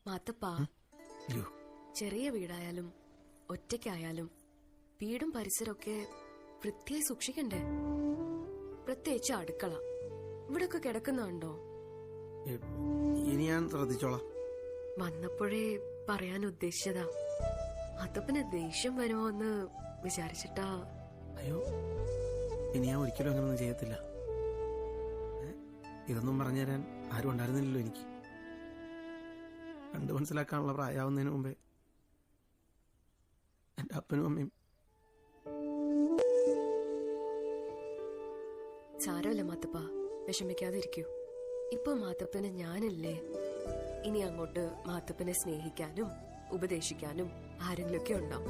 മാത്തപ്പാ, ചെറിയ വീടായാലും ഒറ്റയ്ക്കായാലും വീടും പരിസരമൊക്കെ വൃത്തിയായി സൂക്ഷിക്കണ്ടേ? പ്രത്യേകിച്ച് അടുക്കള ഇവിടൊക്കെ കിടക്കുന്നുണ്ടോ? ഇനി ഞാൻ ശ്രദ്ധിച്ചോളാം. വന്നപ്പോഴേ പറയാൻ ഉദ്ദേശിച്ചതാ. മാത്തപ്പന് ദേഷ്യം വരുമോ എന്ന് വിചാരിച്ചിട്ടാ. അയ്യോ, ഇനി ഞാൻ ഒരിക്കലും അങ്ങനൊന്നും ചെയ്യത്തില്ല. ഇതൊന്നും പറഞ്ഞുതരാൻ ആരും ഉണ്ടായിരുന്നില്ലല്ലോ എനിക്ക്. കണ്ടു മനസ്സിലാക്കാനുള്ള പ്രായമാവുന്നതിന് മുമ്പേ എന്റെ അപ്പനും അമ്മയും. സാരമല്ല മാത്തപ്പ, വിഷമിക്കാതിരിക്കൂ. ഇപ്പൊ മാത്തപ്പന് ഞാനില്ലേ. ഇനി അങ്ങോട്ട് മാത്തപ്പനെ സ്നേഹിക്കാനും ഉപദേശിക്കാനും ആരെങ്കിലുമൊക്കെ ഉണ്ടാവും.